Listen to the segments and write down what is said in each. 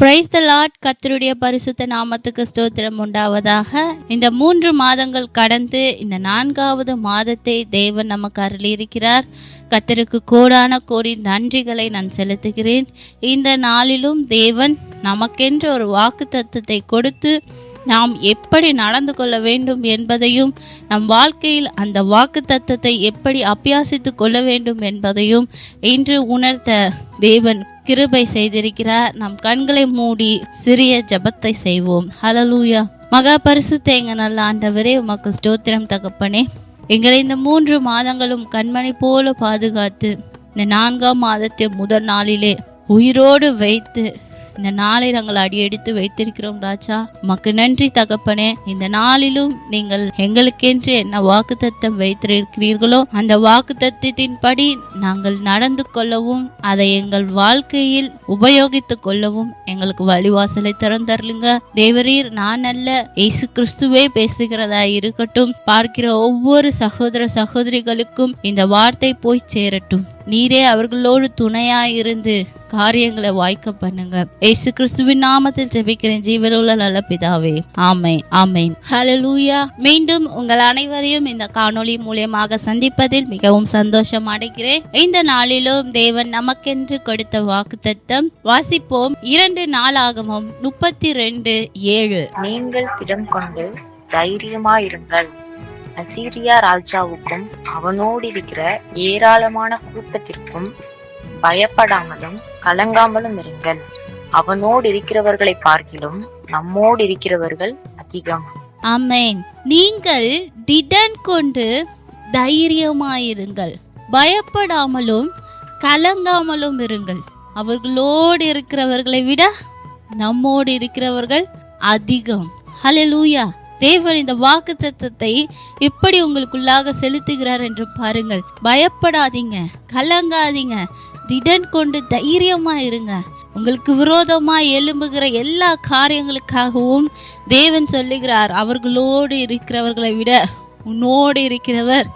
Praise the Lord. கர்த்தருடைய பரிசுத்த நாமத்துக்கு ஸ்தோத்திரம் உண்டாவதாக. இந்த 3 மாதங்கள் கடந்து இந்த 4வது மாதத்தை தேவன் நமக்கு அருளியிருக்கிறார். கர்த்தருக்கு கோடான கோடி நன்றிகளை நான் செலுத்துகிறேன். இந்த நாளிலும் தேவன் நமக்கென்று ஒரு வாக்குத்தத்தத்தை கொடுத்து நாம் எப்படி நடந்து கொள்ள வேண்டும் என்பதையும், நம் வாழ்க்கையில் அந்த வாக்குத்தத்தத்தை எப்படி அபியாசித்து கொள்ள வேண்டும் என்பதையும் இன்று உணர்த்த தேவன் கிருபை செய்திருக்கிறார். நம் கண்களை மூடி சிறிய ஜெபத்தை செய்வோம். ஹல்லேலூயா. மகா பரிசுத்த எங்கள் நல்ல ஆண்டவரே, உமக்கு ஸ்தோத்திரம் தகப்பனே. எங்களை இந்த 3 மாதங்களும் கண்மணி போல பாதுகாத்து இந்த 4ஆம் மாதத்தின் முதல் நாளிலே உயிரோடு வைத்து இந்த நாளை நாங்கள் அடியெடுத்து வைத்திருக்கிறோம் ராஜா. உமக்கு நன்றி தகப்பனே. இந்த நாளிலும் நீங்கள் எங்களுக்கென்று என்ன வாக்குத்தத்தம் வைத்திருக்கிறீர்களோ அந்த வாக்குத்தத்தின்படி நாங்கள் நடந்து கொள்ளவும், அதை எங்கள் வாழ்க்கையில் உபயோகித்து கொள்ளவும் எங்களுக்கு வழிவாசலை திறந்தருளுங்க தேவரீர். நான் அல்ல, இயேசு கிறிஸ்துவே பேசுகிறதா இருக்கட்டும். பார்க்கிற ஒவ்வொரு சகோதர சகோதரிகளுக்கும் இந்த வார்த்தை போய் சேரட்டும். நீரே அவர்களோடு துணையாயிருந்து காரியங்களை வாய்க்க பண்ணுங்க. இயேசு கிறிஸ்துவின் நாமத்தில் ஜெபிக்கிறேன் ஜீவனுள்ள நல்ல பிதாவே, ஆமென், ஆமென். ஹல்லேலூயா. மீண்டும் உங்கள் அனைவரையும் இந்த காணொளி மூலமாக சந்திப்பதில் மிகவும் சந்தோஷம் அடைகிறேன். இந்த நாளிலும் தேவன் நமக்கென்று கொடுத்த வாக்குத்தத்தம் வாசிப்போம். 2 நாளாகமம் 32:7. நீங்கள் திடம் கொண்டு தைரியமாயிருங்கள், அசீரியா ராஜாவுக்கும் அவனோடு இருக்கிற ஏராளமான கூட்டத்திற்கும் பயப்படாமலும் கலங்காமலும் இருங்கள். அவனோடு இருக்கிறவர்களை பார்க்கிலும் நம்மோடு இருக்கிறவர்கள் அதிகம். ஆமென். நீங்கள் திடன் கொண்டு தைரியமாயிருங்கள், பயப்படாமலும் கலங்காமலும் இருங்கள். அவர்களோடு இருக்கிறவர்களை விட நம்மோடு இருக்கிறவர்கள் அதிகம். ஹல்லேலூயா. தேவன் இந்த வாக்குத்தத்தத்தை எப்படி உங்களுக்குள்ளாக செலுத்துகிறார் என்று பாருங்கள். பயப்படாதீங்க, கலங்காதீங்க, திடன் கொண்டு தைரியமா இருங்க. உங்களுக்கு விரோதமா எழும்புகிற எல்லா காரியங்களுக்காகவும் தேவன் சொல்லுகிறார், அவர்களோடு இருக்கிறவர்களை விட உன்னோடு இருக்கிறவர்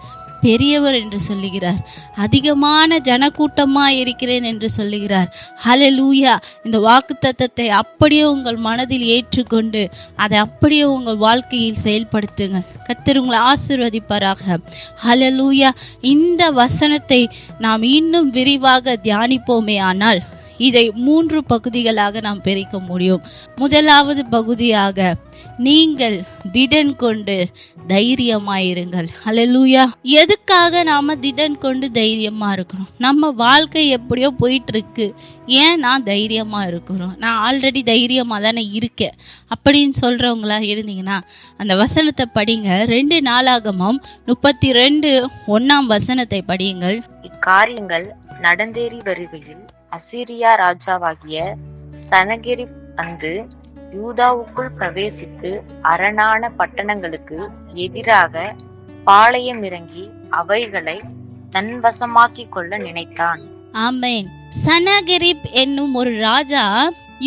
பெரியவர் என்று சொல்லுகிறார். அதிகமான ஜனக்கூட்டமாய் இருக்கிறேன் என்று சொல்லுகிறார். ஹல்லேலூயா. இந்த வாக்குத்தத்தத்தை அப்படியே உங்கள் மனதில் ஏற்றுக்கொண்டு அதை அப்படியே உங்கள் வாழ்க்கையில் செயல்படுத்துங்கள். கர்த்தர் உங்களை ஆசீர்வதிப்பாராக. ஹல்லேலூயா. இந்த வசனத்தை நாம் இன்னும் விரிவாக தியானிப்போமே ஆனால் இதை 3 பகுதிகளாக நாம் பிரிக்க முடியும். முதலாவது பகுதியாக, நீங்கள் திடன் கொண்டு தைரியமாயிருங்கள். ஹல்லேலூயா. எதுக்காக நாம திடன் கொண்டு தைரியமா இருக்கணும்? நம்ம வாழ்க்கை எப்படியோ போயிட்டு இருக்கு, ஏன் நான் தைரியமா இருக்கணும்? நான் ஆல்ரெடி தைரியமா தானே இருக்கேன் அப்படின்னு சொல்றவங்களா இருந்தீங்கன்னா அந்த வசனத்தை படிங்க. 2 நாளாகமம் 32:1 வசனத்தை படியுங்கள். இக்காரியங்கள் நடந்தேறி வருகையில் அசீரியா ராஜாவாகிய சனகெரிப் வந்து யூதாவுக்குள் பிரவேசித்து அரணான பட்டணங்களுக்கு எதிராக பாளையம் இறங்கி அவைகளை தன் வசமாக்கி கொள்ள நினைத்தான். ஆமென். சனகெரிப் என்னும் ஒரு ராஜா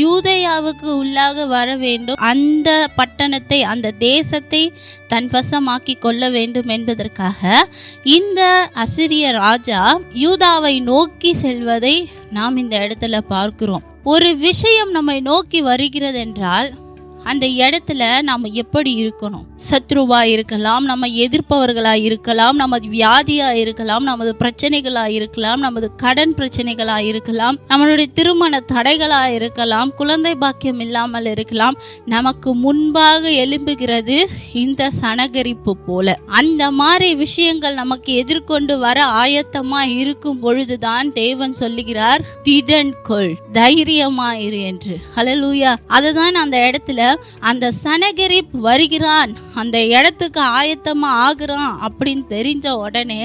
யூதேயாவுக்கு உள்ளாக வர வேண்டும், அந்த பட்டணத்தை அந்த தேசத்தை தன் வசமாக்கி கொள்ள வேண்டும் என்பதற்காக இந்த அசிரிய ராஜா யூதாவை நோக்கி செல்வதை நாம் இந்த இடத்துல பார்க்கிறோம். ஒரு விஷயம் நம்மை நோக்கி வருகிறது என்றால் அந்த இடத்துல நாம் எப்படி இருக்கணும்? சத்ருவா இருக்கலாம், நம்ம எதிர்ப்பவர்களா இருக்கலாம், நமது வியாதியா இருக்கலாம், நமது பிரச்சனைகளா இருக்கலாம், நமது கடன் பிரச்சனைகளா இருக்கலாம், நம்மளுடைய திருமண தடைகளா இருக்கலாம், குழந்தை பாக்கியம் இல்லாமல் இருக்கலாம். நமக்கு முன்பாக எழும்புகிறது இந்த சனகரிப்பு போல. அந்த மாதிரி விஷயங்கள் நமக்கு எதிர்கொண்டு வர ஆயத்தமா இருக்கும் பொழுதுதான் தேவன் சொல்லுகிறார், திடன் கொள், தைரியமாயிரு என்று. ஹல்லேலூயா. அதுதான் அந்த இடத்துல அந்த சனகெரிப் வருகிறான், அந்த இடத்துக்கு ஆயத்தமா ஆகுறான் அப்படின்னு தெரிஞ்ச உடனே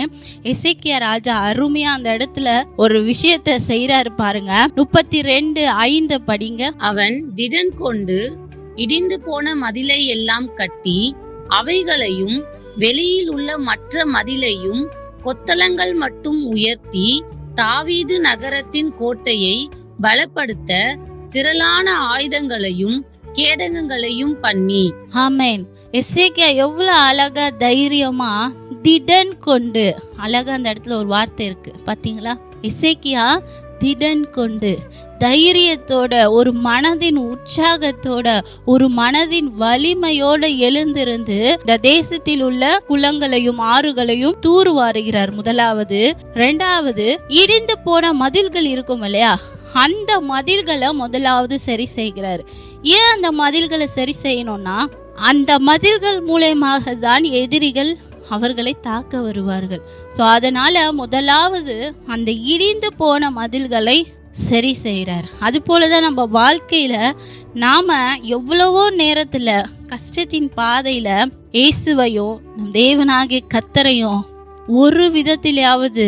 எசேக்கியா ராஜா அருமையா அந்த இடத்துல ஒரு விஷயத்தை செய்யறாரு பாருங்க. 32:5 படிங்க. அவன் திடன் கொண்டு இடிந்து போன மதிலை எல்லாம் கட்டி அவைகளையும் வெளியில் உள்ள மற்ற மதிலையும் கொத்தளங்கள் மட்டும் உயர்த்தி தாவீது நகரத்தின் கோட்டையை பலப்படுத்த திரளான ஆயுதங்களையும் கேடகங்களையும் பண்ணி. ஆமென். எசேக்கியா எவ்வளவு அழகா தைரியமா திடன் கொண்டு, அழகா அந்த இடத்துல ஒரு வார்த்தை இருக்கு பாத்தீங்களா? எசேக்கியா திடன் கொண்டு தைரியத்தோட, ஒரு மனதின் உற்சாகத்தோட, ஒரு மனதின் வலிமையோட எழுந்திருந்து இந்த தேசத்தில் உள்ள குளங்களையும் ஆறுகளையும் தூர்வாருகிறார். முதலாவது. இரண்டாவது, இடிந்து போன மதில்கள் இருக்கும் இல்லையா, அந்த மதில்களை முதலாவது சரி செய்கிறார். ஏன் அந்த மதில்களை சரி செய்யணும்னா, அந்த மதில்கள் மூலமாக தான் எதிரிகள் அவர்களை தாக்க வருவார்கள். ஸோ அதனால முதலாவது அந்த இடிந்து போன மதில்களை சரி செய்கிறார். அது போலதான் நம்ம வாழ்க்கையில நாம எவ்வளவோ நேரத்துல கஷ்டத்தின் பாதையில இயேசுவையும் நம் தேவனாகிய கர்த்தரையும் ஒரு விதத்திலாவது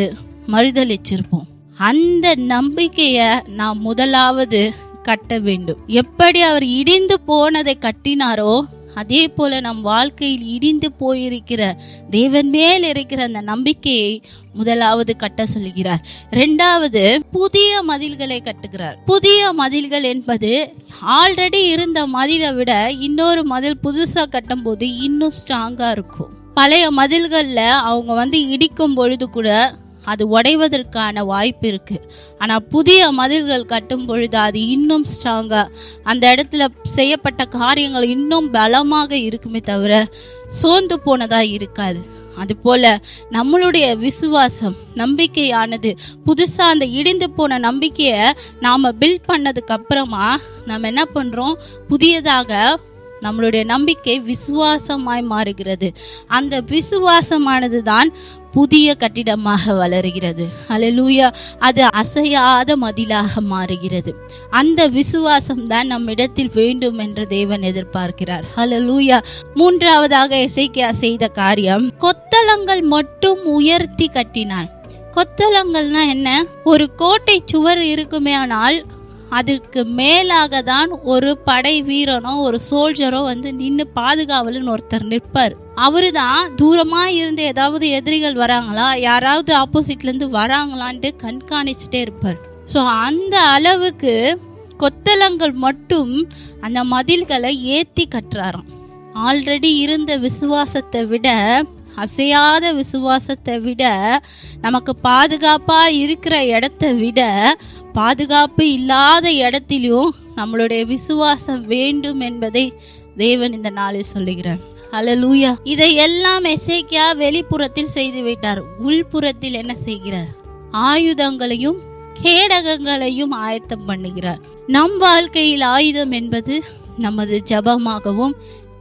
மறுதலிச்சிருப்போம். அந்த நம்பிக்கைய நாம் முதலாவது கட்ட வேண்டும். எப்படி அவர் இடிந்து போனதை கட்டினாரோ அதே போல நம் வாழ்க்கையில் இடிந்து போயிருக்கிற தேவன் மேல் இருக்கிற அந்த நம்பிக்கையை முதலாவது கட்ட சொல்கிறார். இரண்டாவது, புதிய மதில்களை கட்டுகிறார். புதிய மதில்கள் என்பது ஆல்ரெடி இருந்த மதிலை விட இன்னொரு மதில் புதுசா கட்டும் போது இன்னும் ஸ்ட்ராங்கா இருக்கும். பழைய மதில்கள்ல அவங்க இடிக்கும் பொழுது கூட அது உடைவதற்கான வாய்ப்பு இருக்கு. ஆனா புதிய மதில்கள் கட்டும் பொழுது அது இன்னும் ஸ்ட்ராங்கா, அந்த இடத்துல செய்யப்பட்ட காரியங்கள் இன்னும் பலமாக இருக்குமே தவிர சோர்ந்து போனதா இருக்காது. அது போல நம்மளுடைய விசுவாசம், நம்பிக்கையானது புதுசா அந்த இடிந்து போன நம்பிக்கையை நாம பில்ட் பண்ணதுக்கு அப்புறமா நம்ம என்ன பண்றோம், புதியதாக நம்மளுடைய நம்பிக்கை விசுவாசமாய் மாறுகிறது. அந்த விசுவாசமானது தான் புதிய கட்டிடமாக வளருகிறது. ஹல்லேலூயா. அது அசையாத மதிலாக மாறுகிறது. அந்த விசுவாசம் தான் நம்மிடத்தில் வேண்டும் என்று தேவன் எதிர்பார்க்கிறார். ஹல்லேலூயா. மூன்றாவதாக எசேக்கியா செய்த காரியம், கொத்தளங்கள் மட்டும் உயர்த்தி கட்டினான். கொத்தளங்கள்னா என்ன? ஒரு கோட்டை சுவர் இருக்குமே, ஆனால் அதுக்கு மேலாக தான் ஒரு படை வீரனோ ஒரு சோல்ஜரோ நின்று பாதுகாவலன்னு ஒருத்தர் நிற்பார். அவரு தான் தூரமா இருந்து ஏதாவது எதிரிகள் வராங்களா, யாராவது ஆப்போசிட்ல இருந்து வராங்களான்ட்டு கண்காணிச்சுட்டே இருப்பார். ஸோ அந்த அளவுக்கு கொத்தளங்கள் மட்டும் அந்த மதில்களை ஏத்தி கட்டுறாராம். ஆல்ரெடி இருந்த விசுவாசத்தை விட, அசையாத விசுவாசத்தை விட, நமக்கு பாதுகாப்பா இருக்கிற இடத்தை விட பாதுகாப்பு இல்லாத இடத்திலும் நம்மளுடைய விசுவாசம் வேண்டும் என்பதை தேவன் இந்த நாளில் சொல்லுகிறார். ஹல்லேலூயா. இதையெல்லாம் எசேக்கியா வெளிப்புறத்தில் செய்து விட்டார். உள்புறத்தில் என்ன செய்கிறார்? ஆயுதங்களையும் கேடகங்களையும் ஆயத்தம் பண்ணுகிறார். நம் வாழ்க்கையில் ஆயுதம் என்பது நமது ஜபமாகவும்,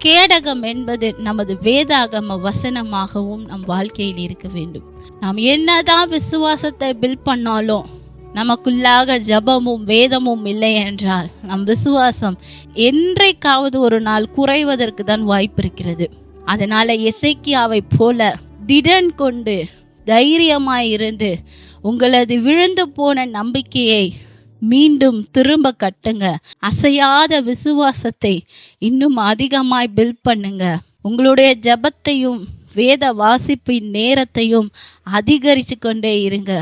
கேடகம் என்பது நமது வேதாகம வசனமாகவும் நம் வாழ்க்கையில் இருக்க வேண்டும். நாம் என்னதான் விசுவாசத்தை பில்ட் பண்ணாலும் நமக்குள்ளாக ஜபமும் வேதமும் இல்லை என்றால் நம் விசுவாசம் என்றைக்காவது ஒரு நாள் குறைவதற்கு தான் வாய்ப்பு இருக்கிறது. அதனால எசேக்கியாவை போல திடன் கொண்டு தைரியமாயிருந்து உங்களது விழுந்து போன நம்பிக்கையை மீண்டும் திரும்ப கட்டுங்க. அசையாத விசுவாசத்தை இன்னும் அதிகமாய் பில்ட் பண்ணுங்க. உங்களுடைய ஜபத்தையும் வேத வாசிப்பின் நேரத்தையும் அதிகரிச்சு கொண்டே இருங்க.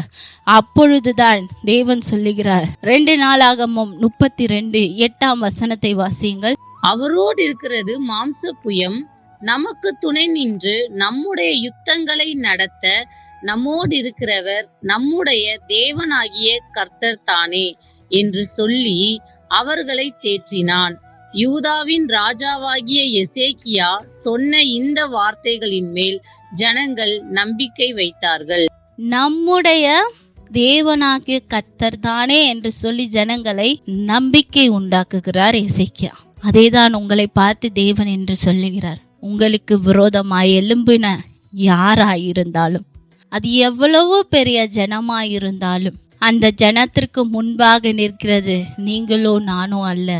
அப்பொழுதுதான் தேவன் சொல்லுகிறார். 2 நாளாகமம் 32:8 வாசியுங்கள். அவரோடு இருக்கிறது மாம்ச புயம், நமக்கு துணை நின்று நம்முடைய யுத்தங்களை நடத்த நம்மோடு இருக்கிறவர் நம்முடைய தேவனாகிய கர்த்தர் தானே என்று சொல்லி அவர்களை தேற்றினான். யூதாவின் ராஜாவாகிய எசேக்கியா சொன்ன இந்த வார்த்தைகளின் மேல் ஜனங்கள் நம்பிக்கை வைத்தார்கள். நம்முடைய தேவனாகிய கர்த்தர் தானே என்று சொல்லி ஜனங்களை நம்பிக்கை உண்டாக்குகிறார் எசேக்கியா. அதேதான் உங்களை பார்த்து தேவன் என்று சொல்லுகிறார். உங்களுக்கு விரோதமாய் எழும்பின யாராயிருந்தாலும், அது எவ்வளவு பெரிய ஜனமாயிருந்தாலும், அந்த ஜனத்திற்கு முன்பாக நிற்கிறது நீங்களோ நானோ அல்ல,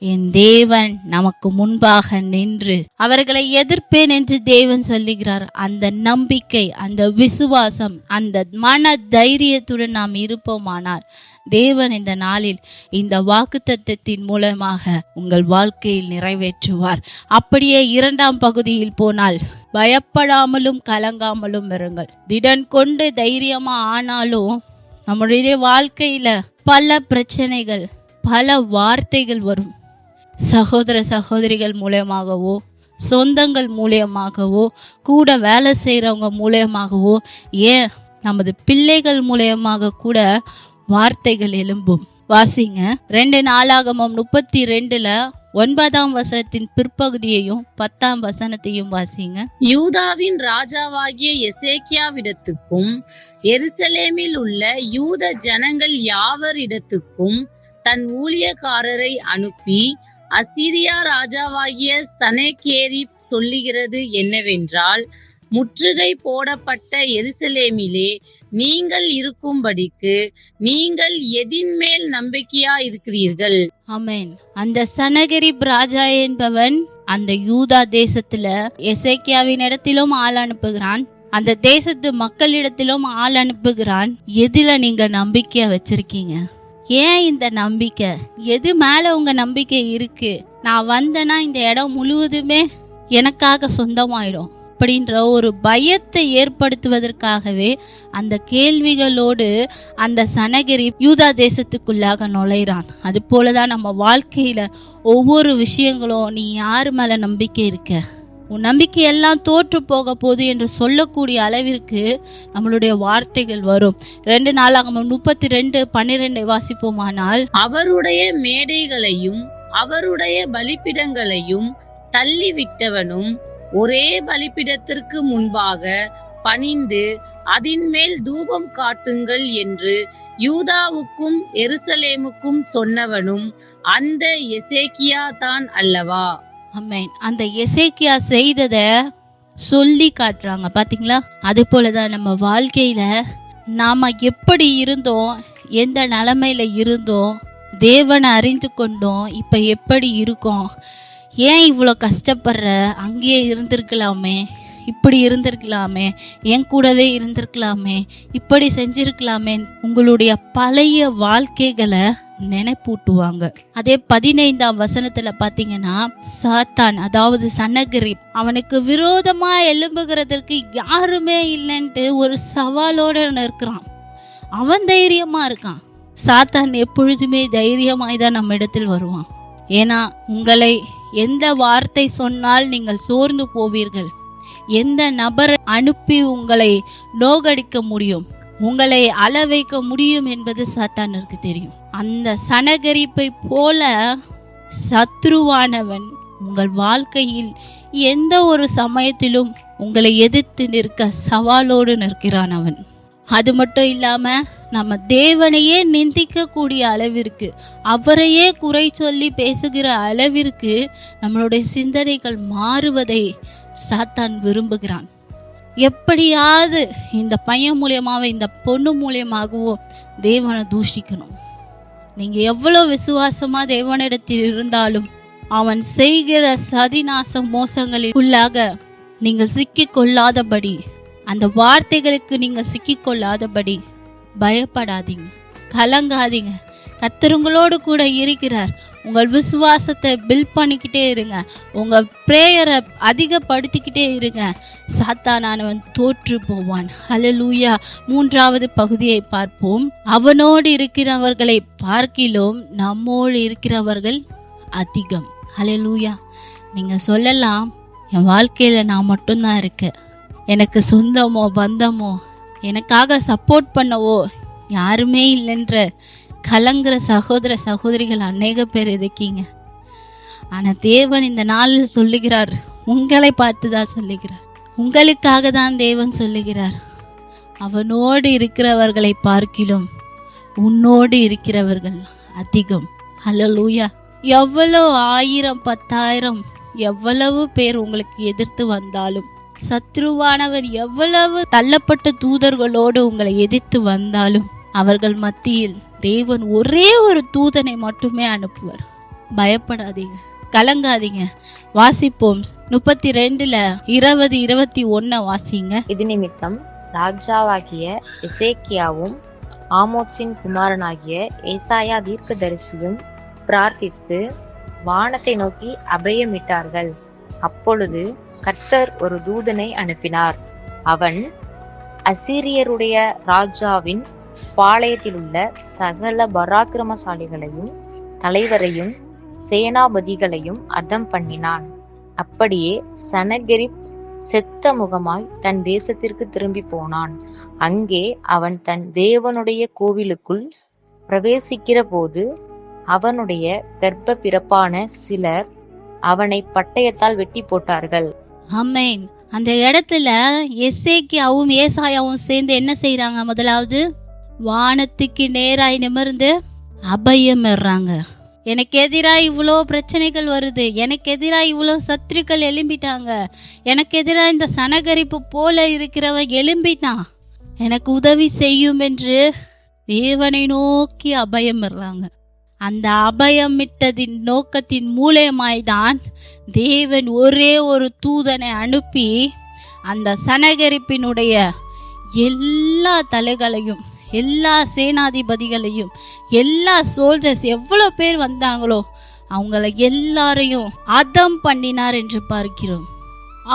என் தேவன் நமக்கு முன்பாக நின்று அவர்களை எதிர்ப்பேன் என்று தேவன் சொல்லுகிறார். அந்த நம்பிக்கை, அந்த விசுவாசம், அந்த மன தைரியத்துடன் நாம் இருப்போமானால் தேவன் இந்த நாளில் இந்த வாக்குத்தத்தத்தின் மூலமாக உங்கள் வாழ்க்கையில் நிறைவேற்றுவார். அப்படியே 2ஆம் பகுதியில் போனால், பயப்படாமலும் கலங்காமலும் இருங்கள். திடன் கொண்டு தைரியமா ஆனாலும் நம்முடைய வாழ்க்கையில பல பிரச்சனைகள், பல வார்த்தைகள் வரும். சகோதர சகோதரிகள் மூலமாகவோ, சொந்தங்கள் மூலமாகவோ, கூட வேலை செய்கிறவங்க மூலமாகவோ, ஏன் நமது பிள்ளைகள் மூலமாக கூட வார்த்தைகள் எழும்பும். வாசிங்க 2 நாளாகமம் 32:9 பிற்பகுதியையும் 10 வாசிங்க. யூதாவின் ராஜாவாகிய எசேக்கியாவிடத்துக்கும் எருசலேமில் உள்ள யூத ஜனங்கள் யாவரிடத்துக்கும் தன் ஊழியக்காரரை அனுப்பி, அசீரியா ராஜாவாகிய சனகெரிப் சொல்லுகிறது என்னவென்றால், முற்றுகை போடப்பட்ட எருசலேமிலே நீங்கள் இருக்கும்படிக்கு நீங்கள் எதின் மேல் நம்பிக்கையா இருக்கிறீர்கள்? ஆமென். அந்த சனகெரிப் ராஜா என்பவன் அந்த யூதா தேசத்துல எசேக்கியாவின் இடத்திலும் ஆள் அனுப்புகிறான், அந்த தேசத்து மக்களிடத்திலும் ஆள் அனுப்புகிறான். எதுல நீங்க நம்பிக்கைய வச்சிருக்கீங்க? ஏன் இந்த நம்பிக்கை? எது மேல உங்க நம்பிக்கை இருக்கு? நான் வந்தேன்னா இந்த இடம் முழுவதுமே எனக்காக சொந்தமாயிடும் அப்படின்ற ஒரு பயத்தை ஏற்படுத்துவதற்காகவே அந்த கேள்விகளோடு அந்த சனகெரிப் யூதா தேசத்துக்குள்ளாக நுழைறான். அது போலதான் நம்ம வாழ்க்கையில ஒவ்வொரு விஷயங்களும், நீ யாரு மேல நம்பிக்கை இருக்க, உன் நம்பிக்கை எல்லாம் தோற்று போக போகுது என்று சொல்லக்கூடிய அளவிற்கு நம்மளுடைய வார்த்தைகள் வரும். 2 நாளாகமம் 32:12 வாசிப்போமானால், அவருடைய மேடைகளையும் அவருடைய பலிப்பிடங்களையும் தள்ளிவிட்டவனும் ஒரே பலிப்பிடத்திற்கு முன்பாக பணிந்து அதின் மேல் தூபம் காட்டுங்கள் என்று யூதாவுக்கும் எருசலேமுக்கும் சொன்னவனும் அந்த எசேக்கியா தான் அல்லவா? ஆமென். அந்த எசேக்கியா செய்தத சொல்லி காட்டுறாங்க, பாத்தீங்களா? அது போலதான் நம்ம வாழ்க்கையில நாம எப்படி இருந்தோம், எந்த நிலைமையில இருந்தோம், தேவனை அறிந்து கொண்டோம், இப்ப எப்படி இருக்கோம், ஏன் இவ்வளோ கஷ்டப்படுற, அங்கேயே இருந்திருக்கலாமே, இப்படி இருந்திருக்கலாமே, என் கூடவே இருந்திருக்கலாமே, இப்படி செஞ்சிருக்கலாமே, உங்களுடைய பழைய வாழ்க்கைகளை நினைப்பூட்டுவாங்க. அதே 15 பாத்தீங்கன்னா, சாத்தான் அதாவது சனகெரிப் அவனுக்கு விரோதமா எழும்புகிறதற்கு யாருமே இல்லைன்ட்டு ஒரு சவாலோட இருக்கிறான். அவன் தைரியமா இருக்கான். சாத்தான் எப்பொழுதுமே தைரியமாய் தான் நம்ம இடத்தில் வருவான். ஏன்னா உங்களை எந்த வார்த்தை சொன்னால் நீங்கள் சோர்ந்து போவீர்கள், எந்த நபரை அனுப்பி உங்களை நோகடிக்க முடியும், உங்களை அள வைக்க முடியும் என்பது சாத்தானுக்கு தெரியும். அந்த சனகெரிப்பை போல சத்ருவானவன் உங்கள் வாழ்க்கையில் எந்த ஒரு சமயத்திலும் உங்களை எதிர்த்து நிற்க சவாலோடு நிற்கிறான் அவன். அது மட்டும் இல்லாம நம்ம தேவனையே நிந்திக்க கூடிய அளவிற்கு, அவரையே குறை சொல்லி பேசுகிற அளவிற்கு நம்மளுடைய சிந்தனைகள் மாறுவதை சாத்தான் விரும்புகிறான். எப்படியாவது இந்த பையன் மூலியமாகவும் இந்த பொண்ணு மூலியமாகவும் தேவனை தூஷிக்கணும். நீங்க எவ்வளவு விசுவாசமா தேவனிடத்தில் இருந்தாலும் அவன் செய்கிற சதிநாச மோசங்களுக்குள்ளாக நீங்கள் சிக்கிக்கொள்ளாதபடி, அந்த வார்த்தைகளுக்கு நீங்க சிக்கிக்கொள்ளாதபடி பயப்படாதீங்க, கலங்காதீங்க. கர்த்தர் உங்களோடு கூட இருக்கிறார். உங்கள் விசுவாசத்தை பில்ட் பண்ணிக்கிட்டே இருங்க, உங்க பிரேயரை அதிகப்படுத்திக்கிட்டே இருங்க. சாத்தானானவன் தோற்று போவான். ஹல்லேலூயா. 3வது பகுதியை பார்ப்போம். அவனோடு இருக்கிறவர்களை பார்க்கிலும் நம்மோடு இருக்கிறவர்கள் அதிகம். ஹல்லேலூயா. நீங்க சொல்லலாம், என் வாழ்க்கையில நான் மட்டும்தான் இருக்கேன், எனக்கு சொந்தமோ பந்தமோ எனக்காக சப்போர்ட் பண்ணவோ யாருமே இல்லைன்ற கலங்குற சகோதர சகோதரிகள் அநேக பேர் இருக்கீங்க. ஆனா தேவன் இந்த நாளில் சொல்லுகிறார், உங்களை பார்த்து தான் சொல்லுகிறார், உங்களுக்காக தான் தேவன் சொல்லுகிறார். அவனோடு இருக்கிறவர்களை பார்க்கிலும் உன்னோடு இருக்கிறவர்கள் அதிகம். ஹல்லேலூயா. எவ்வளவு 1000 10,000 எவ்வளவு பேர் உங்களுக்கு எதிர்த்து வந்தாலும், சத்ருவானவர் எவ்வளவு தள்ளப்பட்ட தூதர்களோடு உங்களை எதிர்த்து வந்தாலும், அவர்கள் மத்தியில் தேவன் ஒரே ஒரு தூதனை மட்டுமே அனுப்புவார். பயப்படாதீங்க, கலங்காதீங்க. வாசிப்போம். 32:20-21 வாசிங்க. இது நிமித்தம் ராஜாவாகிய எசேக்கியாவும் ஆமோத்சின் குமாரனாகிய ஏசாயா தீர்க்கதரிசியும் பிரார்த்தித்து வானத்தை நோக்கி அபயமிட்டார்கள். அப்பொழுது கர்த்தர் ஒரு தூதனை அனுப்பினார். அவன் அசீரியருடைய ராஜாவின் பாளையத்தில் உள்ள சகல பராக்கிரமசாலிகளையும் தலைவரையும் சேனாபதிகளையும் அதம் பண்ணினான். அப்படியே சனகெரிப் செத்த முகமாய் தன் தேசத்திற்கு திரும்பி போனான். அங்கே அவன் தன் தேவனுடைய கோவிலுக்குள் பிரவேசிக்கிற போது அவனுடைய கர்ப்ப பிறப்பான சிலர் அவனை பட்டயத்தால் வெட்டி போட்டார்கள். ஆமென். அந்த இடத்துல எசேக்கியாவும் ஏசாயாவும் சேர்ந்து என்ன செய்யறாங்க? முதலாவது வானத்துக்கு நேராய் நிமிர்ந்து அபயம் ஏறாங்க. எனக்கு எதிராக இவ்வளோ பிரச்சனைகள் வருது, எனக்கு எதிராக இவ்வளோ சத்துருக்கள் எழும்பிட்டாங்க, எனக்கு எதிராக இந்த சனகரிப்பு போல இருக்கிறவன் எழும்பிட்டான், எனக்கு உதவி செய்யும் என்று தேவனை நோக்கி அபயம் பெறாங்க. அந்த அபயமிட்டதின் நோக்கத்தின் மூலமாய்தான் தேவன் ஒரே ஒரு தூதனை அனுப்பி அந்த சனகரிப்பினுடைய எல்லா தலைகளையும், எல்லா சேனாதிபதிகளையும், எல்லா சோல்ஜர்ஸ் எவ்வளோ பேர் வந்தாங்களோ அவங்கள எல்லாரையும் அதம் பண்ணினார் என்று பார்க்கிறோம்.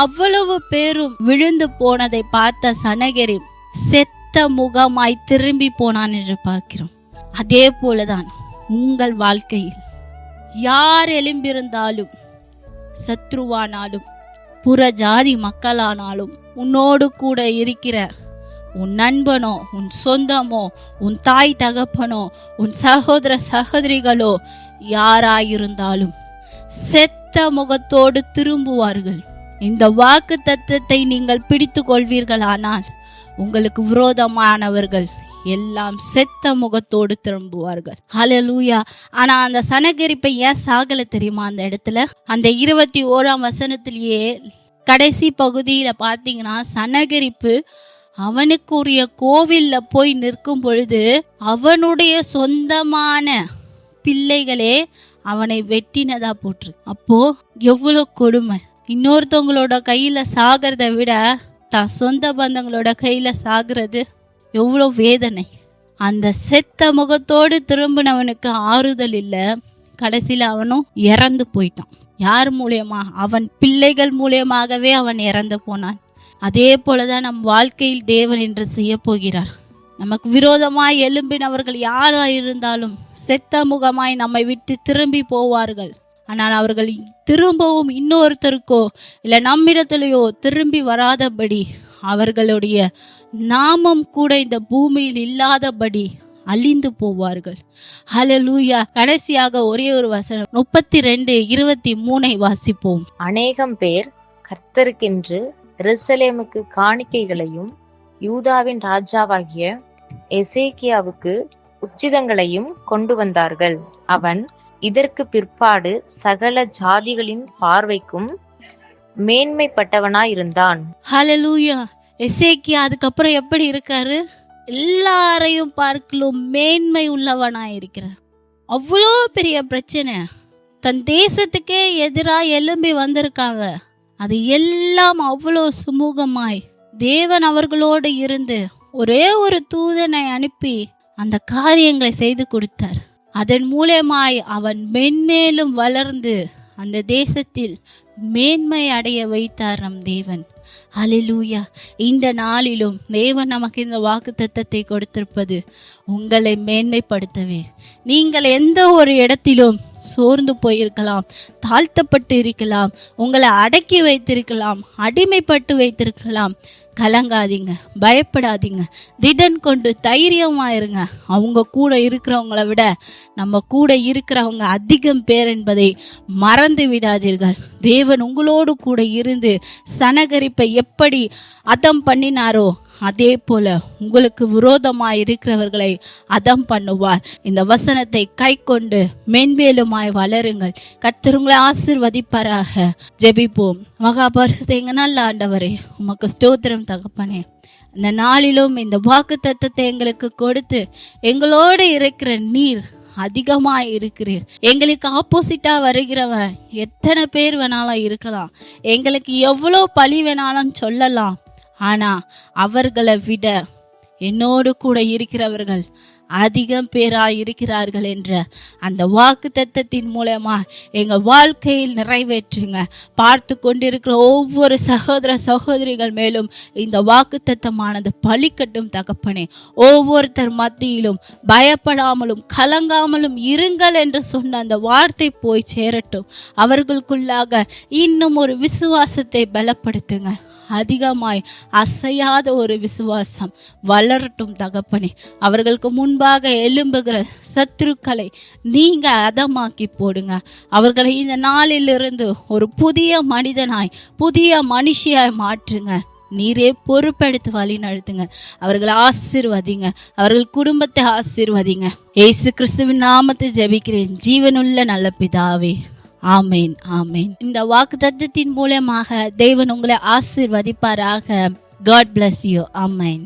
அவ்வளவு பேரும் விழுந்து போனதை பார்த்த சனகரிப் செத்த முகமாய் திரும்பி போனான் என்று பார்க்கிறோம். அதே போலதான் உங்கள் வாழ்க்கையில் யார் எழும்பியிருந்தாலும், சத்ருவானாலும் புற ஜாதி மக்களானாலும், உன்னோடு கூட இருக்கிற உன் நண்பனோ, உன் சொந்தமோ, உன் தாய் தகப்பனோ, உன் சகோதர சகோதரிகளோ யாராயிருந்தாலும் செத்த முகத்தோடு திரும்புவார்கள். இந்த வாக்கு தத்தத்தை நீங்கள் பிடித்து கொள்வீர்களானால் உங்களுக்கு விரோதமானவர்கள் எல்லாம் செத்த முகத்தோடு திரும்புவார்கள். ஹல்லேலூயா. ஆனா அந்த சனகரிப்பை ஏன் சாகல தெரியுமா? அந்த இடத்துல அந்த 21ஆம் வசனத்திலேயே கடைசி பகுதியில பாத்தீங்கன்னா, சனகரிப்பு அவனுக்குரிய கோவில்ல போய் நிற்கும் பொழுது அவனுடைய சொந்தமான பிள்ளைகளே அவனை வெட்டினதா போற்று. அப்போ எவ்வளவு கொடுமை! இன்னொருத்தவங்களோட கையில சாகிறத விட தான் சொந்த பந்தங்களோட கையில சாகிறது எவ்வளோ வேதனை. அந்த செத்த முகத்தோடு திரும்பினவனுக்கு ஆறுதல் இல்லை, கடைசியில் அவனும் இறந்து போயிட்டான். யார் மூலியமா? அவன் பிள்ளைகள் மூலியமாகவே அவன் இறந்து போனான். அதே போலதான் நம் வாழ்க்கையில் தேவன் என்று செய்ய போகிறார். நமக்கு விரோதமாய் எழும்பினவர்கள் யாராயிருந்தாலும் செத்த முகமாய் நம்மை விட்டு திரும்பி போவார்கள். ஆனால் அவர்கள் திரும்பவும் இன்னொருத்தருக்கோ இல்லை நம்மிடத்திலேயோ திரும்பி வராதபடி, அவர்களுடைய நாமம் கூட இந்த பூமியில் இல்லாதபடி அழிந்து போவார்கள். ஹல்லேலூயா. கடைசியாக ஒரே ஒரு வசனம் 32:23 வாசிப்போம். அநேகம் பேர் கர்த்தருக்கென்று எருசலேமுக்கு காணிக்கைகளையும் யூதாவின் ராஜாவாகிய எசேக்கியாவுக்கு உச்சிதங்களையும் கொண்டு வந்தார்கள். அவன் இதற்கு பிற்பாடு சகல ஜாதிகளின் பார்வைக்கும் மேன்மைப்பட்டவனாயிருந்தான். ஹல்லேலூயா. எசேக்கியா அதுக்கப்புறம் எப்படி இருக்காரு? எல்லாரையும் பார்க்கலும் மேன்மை உள்ளவனாயிருக்கிறார். அவ்வளோ பெரிய பிரச்சனை தன் தேசத்துக்கே எதிராக எழும்பி வந்திருக்காங்க. அது எல்லாம் அவ்வளோ சுமூகமாய் தேவன் அவர்களோடு இருந்து ஒரே ஒரு தூதனை அனுப்பி அந்த காரியங்களை செய்து கொடுத்தார். அதன் மூலமாய் அவன் மென்மேலும் வளர்ந்து அந்த தேசத்தில் மேன்மை அடைய வைத்தார் நம் தேவன். ஹல்லேலூயா. இந்த நாளிலும் தேவன் நமக்கு இந்த வாக்குத்தத்தத்தை கொடுத்திருப்பது உங்களை மேன்மைப்படுத்தவே. நீங்கள் எந்த ஒரு இடத்திலும் சோர்ந்து போயிருக்கலாம், தாழ்த்தப்பட்டு இருக்கலாம், உங்களை அடக்கி வைத்திருக்கலாம், அடிமைப்பட்டு வைத்திருக்கலாம். கலங்காதீங்க, பயப்படாதீங்க, திடன் கொண்டு தைரியமாயிருங்க. அவங்க கூட இருக்கிறவங்கள விட நம்ம கூட இருக்கிறவங்க அதிகம் பேர் என்பதை மறந்து விடாதீர்கள். தேவன் உங்களோடு கூட இருந்து சனகரிப்பை எப்படி அதம் பண்ணினாரோ அதே போல உங்களுக்கு விரோதமாய் இருக்கிறவர்களை அதம் பண்ணுவார். இந்த வசனத்தை கை கொண்டு மென்மேலுமாய் வளருங்கள். கர்த்தர் உங்களை ஆசீர்வதிப்பாராக. ஜெபிப்போம். மகா பரிசுத்த எங்க நல்ல ஆண்டவரே, உமக்கு ஸ்தோத்திரம் தகப்பனே. இந்த நாளிலும் இந்த வாக்குத்தத்தத்தை எங்களுக்கு கொடுத்து எங்களோடு இருக்கிற நீர் அதிகமாக இருக்கிறீர். எங்களுக்கு ஆப்போசிட்டா வருகிறவன் எத்தனை பேர் வேணாலும் இருக்கலாம், எங்களுக்கு எவ்வளோ பழி வேணாலும் சொல்லலாம். ஆனா அவர்களை விட என்னோடு கூட இருக்கிறவர்கள் அதிகம் பேராய் இருக்கிறார்கள் என்ற அந்த வாக்கு தத்தத்தின் மூலமா எங்க வாழ்க்கையில் நிறைவேற்றுங்க. பார்த்து கொண்டிருக்கிற ஒவ்வொரு சகோதர சகோதரிகள் மேலும் இந்த வாக்கு தத்தமானது பலிக்கட்டும் தகப்பனே. ஒவ்வொருத்தர் மத்தியிலும் பயப்படாமலும் கலங்காமலும் இருங்கள் என்று சொன்ன அந்த வார்த்தை போய் சேரட்டும். அவர்களுக்குள்ளாக இன்னும் ஒரு விசுவாசத்தை பலப்படுத்துங்க. அதிகமாய் அசையாத ஒரு விசுவாசம் வளரட்டும் தகப்பனே. அவர்களுக்கு முன்பாக எழும்புகிற சத்துருக்களை நீங்க அதமாக்கி போடுங்க. அவர்களை இந்த நாளிலிருந்து ஒரு புதிய மனிதனாய் புதிய மனுஷியாய் மாற்றுங்க. நீரே பொறுப்பெடுத்து வழி நடத்துங்க. அவர்களை ஆசீர்வதிங்க. அவர்கள் குடும்பத்தை ஆசீர்வதிங்க. இயேசு கிறிஸ்துவின் நாமத்தை ஜெபிக்கிறேன் ஜீவனுள்ள நல்ல பிதாவே, ஆமேன், ஆமேன். இந்த வாக்குத்தத்தத்தின் மூலமாக தேவன் உங்களை ஆசீர்வதிப்பாராக. God bless you. ஆமேன்.